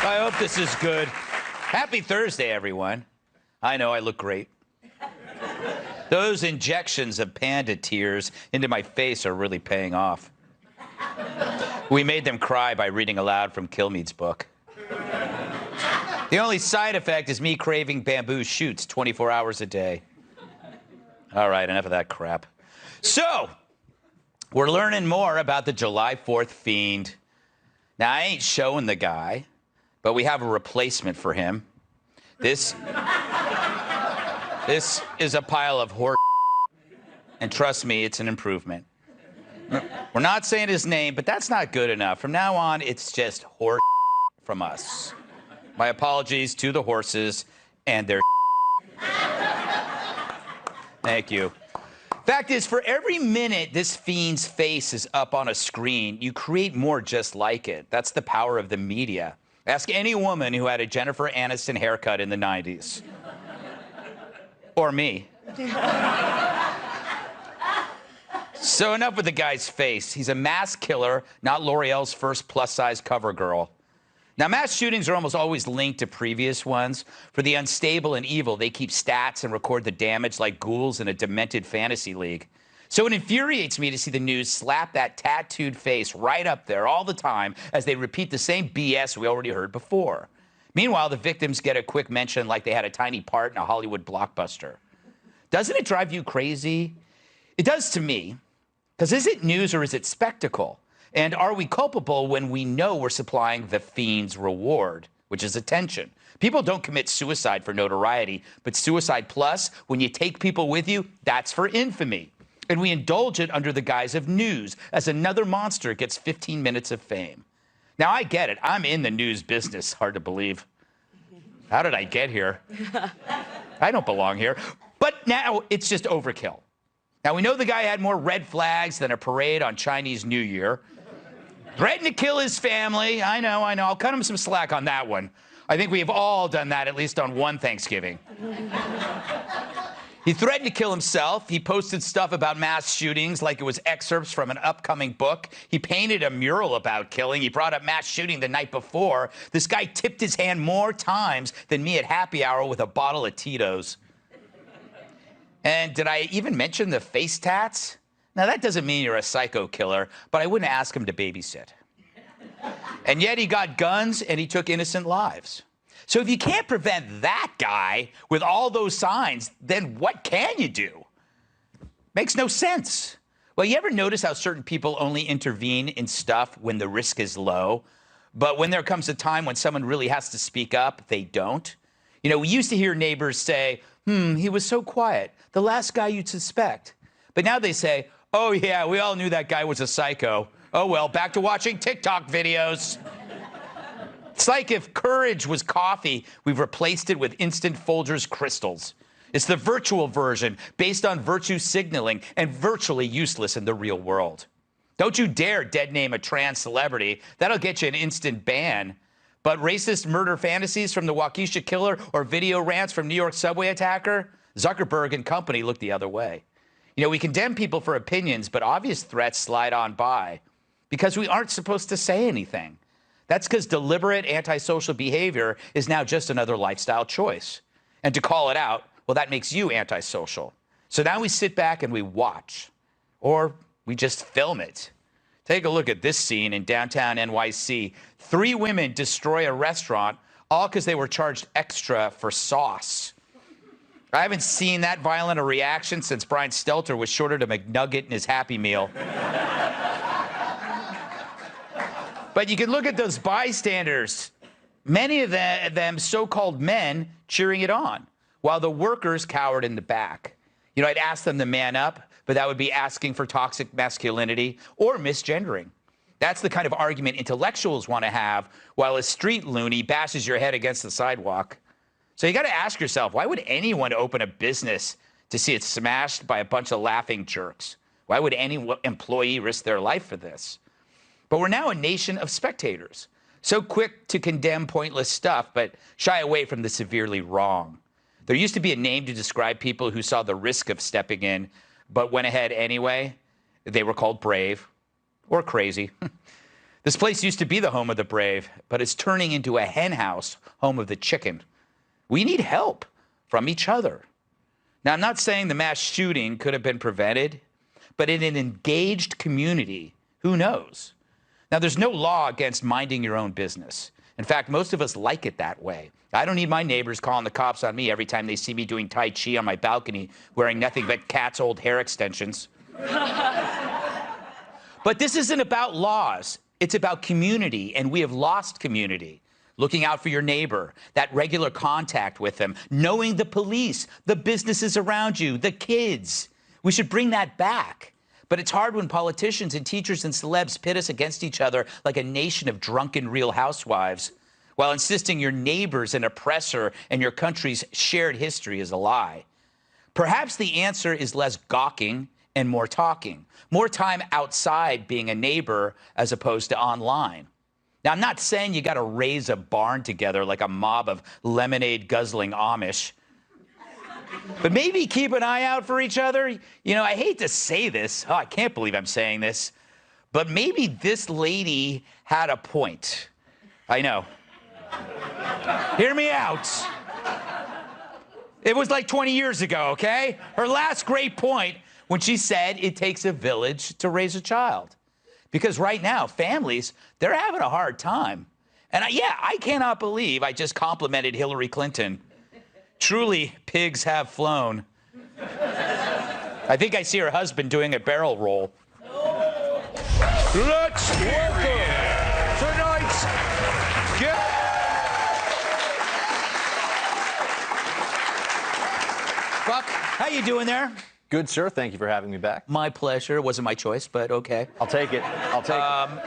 I hope this is good. Happy Thursday, everyone. I know I look great. Those injections of panda tears into my face are really paying off. We made them cry by reading aloud from Kilmeade's book. The only side effect is me craving bamboo shoots 24 hours a day. All right, enough of that crap. So, we're learning more about the July 4th fiend. Now, I ain't showing the guy, but we have a replacement for him. This is a pile of horse, and trust me, it's an improvement. We're not saying his name, but that's not good enough. From now on, it's just horse from us. My apologies to the horses and their Thank you. Fact is, for every minute this fiend's face is up on a screen, you create more just like it. That's the power of the media. Ask any woman who had a Jennifer Aniston haircut in the 90s. Or me. So enough with the guy's face. He's a mass killer, not L'Oreal's first plus-size cover girl. Now, mass shootings are almost always linked to previous ones. For the unstable and evil, they keep stats and record the damage like ghouls in a demented fantasy league. So it infuriates me to see the news slap that tattooed face right up there all the time as they repeat the same BS we already heard before. Meanwhile, the victims get a quick mention like they had a tiny part in a Hollywood blockbuster. Doesn't it drive you crazy? It does to me. Because is it news or is it spectacle? And are we culpable when we know we're supplying the fiend's reward, which is attention? People don't commit suicide for notoriety, but suicide plus, when you take people with you, that's for infamy. And we indulge it under the guise of news, as another monster gets 15 minutes of fame. Now, I get it. I'm in the news business. Hard to believe. How did I get here? I don't belong here. But now it's just overkill. Now, we know the guy had more red flags than a parade on Chinese New Year. Threatened to kill his family. I know. I'll cut him some slack on that one. I think we've all done that at least on one Thanksgiving. He threatened to kill himself. He posted stuff about mass shootings like it was excerpts from an upcoming book. He painted a mural about killing. He brought up mass shooting the night before. This guy tipped his hand more times than me at happy hour with a bottle of Tito's. And did I even mention the face tats? Now, that doesn't mean you're a psycho killer, but I wouldn't ask him to babysit. And yet he got guns and he took innocent lives. So if you can't prevent that guy with all those signs, then what can you do? Makes no sense. Well, you ever notice how certain people only intervene in stuff when the risk is low, but when there comes a time when someone really has to speak up, they don't? You know, we used to hear neighbors say, he was so quiet, the last guy you'd suspect. But now they say, oh, yeah, we all knew that guy was a psycho. Oh, well, back to watching TikTok videos. It's like if courage was coffee, we've replaced it with instant Folgers crystals. It's the virtual version based on virtue signaling and virtually useless in the real world. Don't you dare dead name a trans celebrity. That'll get you an instant ban. But racist murder fantasies from the Waukesha killer or video rants from New York subway attacker, Zuckerberg and company look the other way. You know, we condemn people for opinions, but obvious threats slide on by because we aren't supposed to say anything. That's because deliberate antisocial behavior is now just another lifestyle choice. And to call it out, well, that makes you antisocial. So now we sit back and we watch, or we just film it. Take a look at this scene in downtown NYC. 3 women destroy a restaurant, all because they were charged extra for sauce. I haven't seen that violent a reaction since Brian Stelter was shorted a McNugget in his Happy Meal. But you can look at those bystanders, many of them so-called men cheering it on, while the workers cowered in the back. You know, I'd ask them to man up, but that would be asking for toxic masculinity or misgendering. That's the kind of argument intellectuals want to have, while a street loony bashes your head against the sidewalk. So you got to ask yourself, why would anyone open a business to see it smashed by a bunch of laughing jerks? Why would any employee risk their life for this? But we're now a nation of spectators, so quick to condemn pointless stuff, but shy away from the severely wrong. There used to be a name to describe people who saw the risk of stepping in, but went ahead anyway. They were called brave or crazy. This place used to be the home of the brave, but it's turning into a hen house, home of the chicken. We need help from each other. Now, I'm not saying the mass shooting could have been prevented, but in an engaged community, who knows? Now, there's no law against minding your own business. In fact, most of us like it that way. I don't need my neighbors calling the cops on me every time they see me doing Tai Chi on my balcony wearing nothing but cat's old hair extensions. But this isn't about laws. It's about community, and we have lost community. Looking out for your neighbor, that regular contact with them, knowing the police, the businesses around you, the kids. We should bring that back. But it's hard when politicians and teachers and celebs pit us against each other like a nation of drunken Real Housewives, while insisting your neighbor's an oppressor and your country's shared history is a lie. Perhaps the answer is less gawking and more talking, more time outside being a neighbor as opposed to online. Now, I'm not saying you got to raise a barn together like a mob of lemonade-guzzling Amish. But maybe keep an eye out for each other. You know, I hate to say this. Oh, I can't believe I'm saying this. But maybe this lady had a point. I know. Hear me out. It was like 20 years ago, okay? Her last great point when she said it takes a village to raise a child. Because right now, families, they're having a hard time. And I cannot believe I just complimented Hillary Clinton. Truly, pigs have flown. I think I see her husband doing a barrel roll. Let's welcome tonight's guest. Buck, how you doing there? Good, sir. Thank you for having me back. My pleasure. It wasn't my choice, but okay. I'll take it. I'll take it.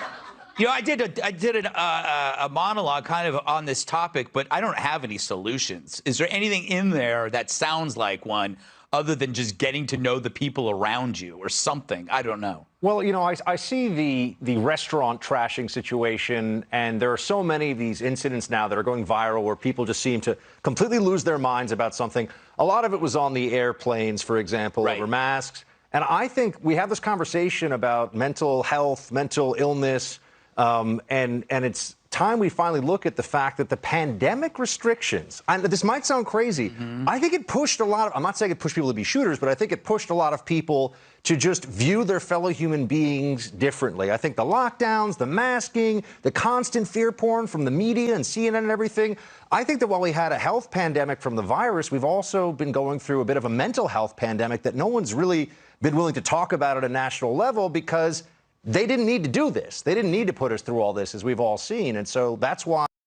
You know, I did a monologue kind of on this topic, but I don't have any solutions. Is there anything in there that sounds like one other than just getting to know the people around you or something? I don't know. Well, you know, I see the restaurant trashing situation, and there are so many of these incidents now that are going viral where people just seem to completely lose their minds about something. A lot of it was on the airplanes, for example, right, over masks. And I think we have this conversation about mental health, mental illness, and it's time we finally look at the fact that the pandemic restrictions, and this might sound crazy, I think it pushed a lot of, I'm not saying it pushed people to be shooters, but I think it pushed a lot of people to just view their fellow human beings differently. I think the lockdowns, the masking, the constant fear porn from the media and CNN and everything, I think that while we had a health pandemic from the virus, we've also been going through a bit of a mental health pandemic that no one's really been willing to talk about at a national level because they didn't need to do this. They didn't need to put us through all this, as we've all seen. And so that's why